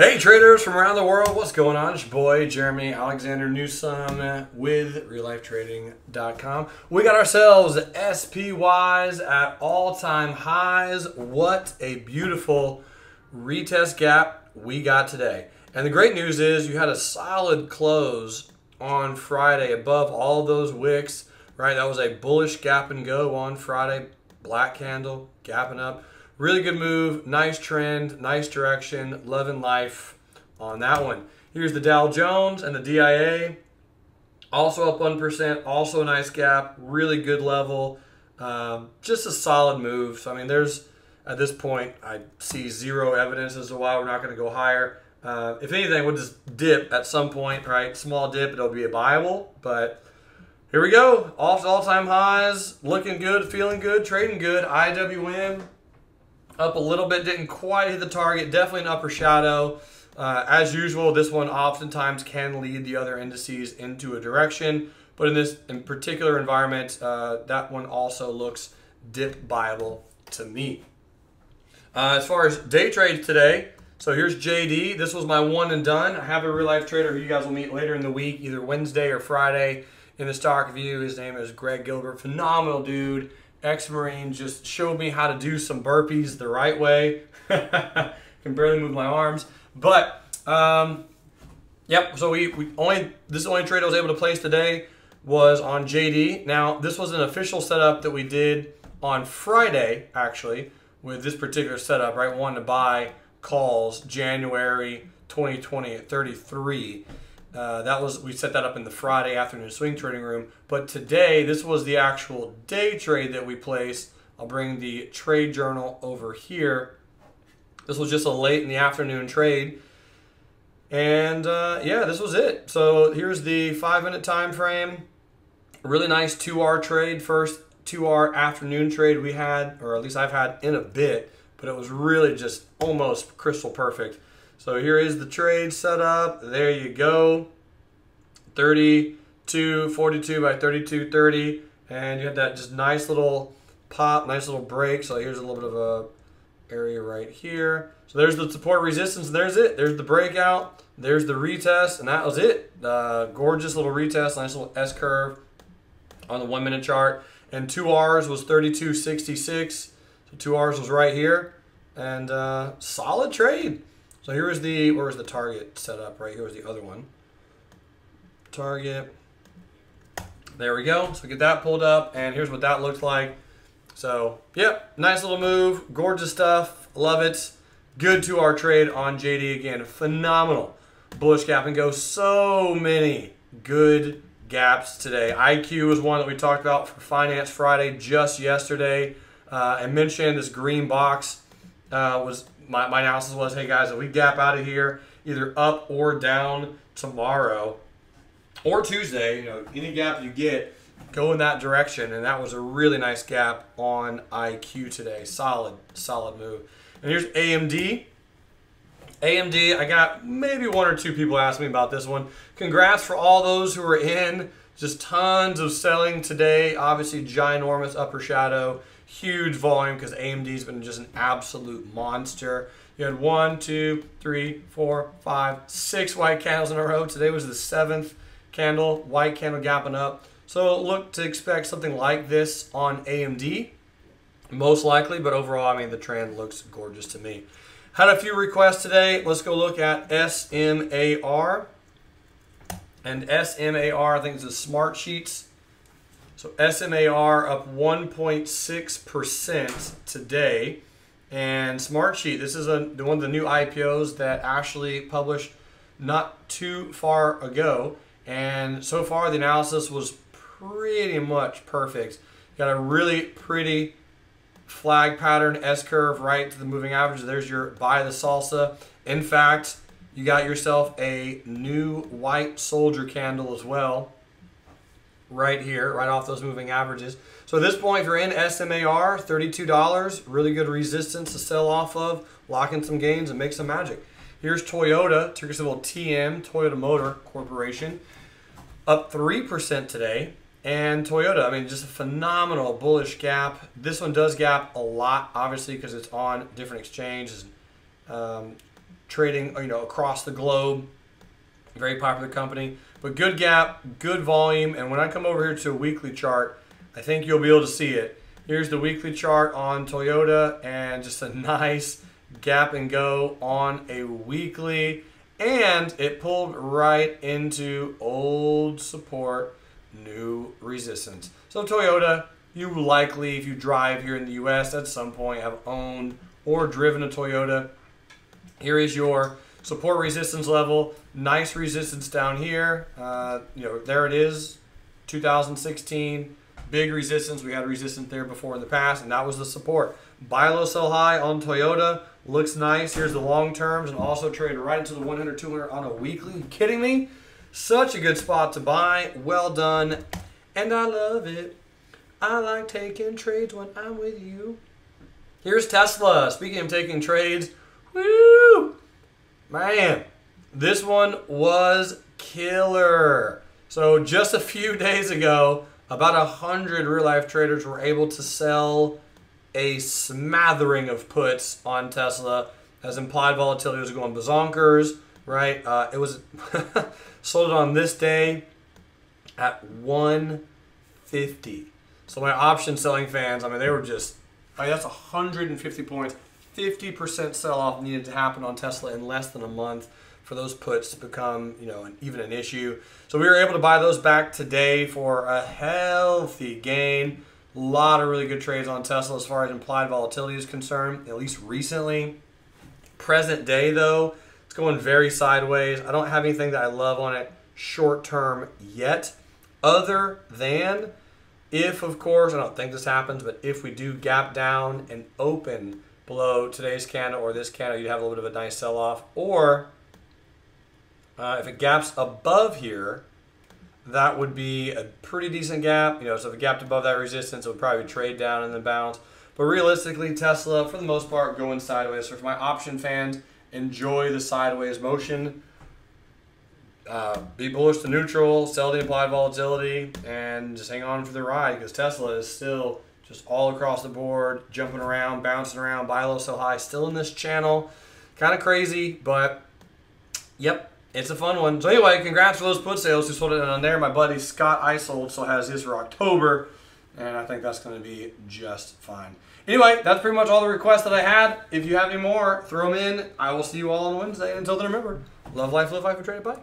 Hey traders from around the world, what's going on? It's your boy Jeremy Alexander Newsome with reallifetrading.com. We got ourselves SPYs at all-time highs. What a beautiful retest gap we got today. And the great news is you had a solid close on Friday above all those wicks, right? That was a bullish gap and go on Friday. Black candle, gapping up. Really good move, nice trend, nice direction, loving life on that one. Here's the Dow Jones and the DIA, also up 1%, also a nice gap, really good level, just a solid move. So, I mean, there's, at this point, I see zero evidence as to why we're not going to go higher. If anything, we'll just dip at some point, right? Small dip, it'll be a viable, but here we go. Off to all-time highs, looking good, feeling good, trading good. IWM up a little bit, didn't quite hit the target, definitely an upper shadow. As usual, this one oftentimes can lead the other indices into a direction, but in this in particular environment, that one also looks dip viable to me. As far as day trades today, so here's JD. This was my one and done. I have a real life trader who you guys will meet later in the week, either Wednesday or Friday in the stock review. His name is Greg Gilbert. Phenomenal dude. Ex-Marine, just showed me how to do some burpees the right way. Can barely move my arms. But, yep, so this only trade I was able to place today was on JD. Now, this was an official setup that we did on Friday, actually, with this particular setup, right? Wanting to buy calls January 2020 at 33. We set that up in the Friday afternoon swing trading room. But today, this was the actual day trade that we placed. I'll bring the trade journal over here. This was just a late in the afternoon trade. And yeah, this was it. So here's the 5-minute time frame. Really nice 2R trade. First 2R afternoon trade we had, or at least I've had in a bit. But it was really just almost crystal perfect. So here is the trade setup. There you go. 32.42 by 32.30. And you had that just nice little pop, nice little break. So here's a little bit of a area right here. So there's the support resistance. There's it. There's the breakout. There's the retest. And that was it. Gorgeous little retest. Nice little S curve on the 1 minute chart. And 2Rs was 32.66. So 2Rs was right here. And solid trade. So here was where was the target set up? Right here was the other one. Target. There we go. So get that pulled up, and here's what that looked like. So, yep, nice little move. Gorgeous stuff. Love it. Good 2R trade on JD again. Phenomenal. Bullish gap and go. So many good gaps today. IQ was one that we talked about for Finance Friday just yesterday. I mentioned this green box was... My analysis was, hey guys, if we gap out of here, either up or down tomorrow or Tuesday, any gap you get, go in that direction. And that was a really nice gap on IQ today. Solid move. And here's AMD. AMD, I got maybe one or two people ask me about this one. Congrats for all those who are in. Just tons of selling today. Obviously, ginormous upper shadow. Huge volume because AMD's been just an absolute monster. You had 1, 2, 3, 4, 5, 6 white candles in a row. Today was the 7th candle, white candle gapping up. So look to expect something like this on AMD, most likely. But overall, I mean, the trend looks gorgeous to me. Had a few requests today. Let's go look at SMAR. And SMAR, I think it's the Smart Sheets. So SMAR up 1.6% today. And Smartsheet, this is one of the new IPOs that actually published not too far ago. And so far the analysis was pretty much perfect. Got a really pretty flag pattern S-curve right to the moving average. There's your buy the salsa. In fact, you got yourself a new white soldier candle as well. Right here, right off those moving averages. So at this point, if you're in SMAR, $32, really good resistance to sell off of, lock in some gains and make some magic. Here's Toyota, ticker symbol TM, Toyota Motor Corporation, up 3% today. And Toyota, I mean, just a phenomenal bullish gap. This one does gap a lot, obviously, because it's on different exchanges. trading, across the globe. Very popular company, but good gap, good volume. And when I come over here to a weekly chart, I think you'll be able to see it. Here's the weekly chart on Toyota, and just a nice gap and go on a weekly. And it pulled right into old support, new resistance. So Toyota, you likely, if you drive here in the U.S. at some point, have owned or driven a Toyota. Here is your support resistance level. Nice resistance down here. There it is, 2016. Big resistance. We had resistance there before in the past, and that was the support. Buy low, sell high on Toyota. Looks nice. Here's the long terms, and also traded right into the 100, 200 on a weekly. You kidding me? Such a good spot to buy. Well done. And I love it. I like taking trades when I'm with you. Here's Tesla. Speaking of taking trades, woo! Man, this one was killer. So just a few days ago, about 100 real-life traders were able to sell a smattering of puts on Tesla as implied volatility was going bazonkers, right? It was sold on this day at 150. So my option selling fans, they were just, that's 150 points. 50% sell-off needed to happen on Tesla in less than a month for those puts to become, even an issue. So we were able to buy those back today for a healthy gain. A lot of really good trades on Tesla as far as implied volatility is concerned, at least recently. Present day, though, it's going very sideways. I don't have anything that I love on it short term yet, other than if, of course, I don't think this happens, but if we do gap down and open below today's candle or this candle, you'd have a little bit of a nice sell-off. Or if it gaps above here, that would be a pretty decent gap. So if it gapped above that resistance, it would probably trade down and then bounce. But realistically, Tesla, for the most part, going sideways. So for my option fans, enjoy the sideways motion. Be bullish to neutral, sell the implied volatility, and just hang on for the ride, because Tesla is still just all across the board, jumping around, bouncing around, buy low, sell high, still in this channel. Kind of crazy, but yep, it's a fun one. So anyway, congrats for those put sales who sold it on there. My buddy Scott Isold still has his for October, and I think that's going to be just fine. Anyway, that's pretty much all the requests that I had. If you have any more, throw them in. I will see you all on Wednesday. And until then, remember, love life, live life, and trade it. Bye.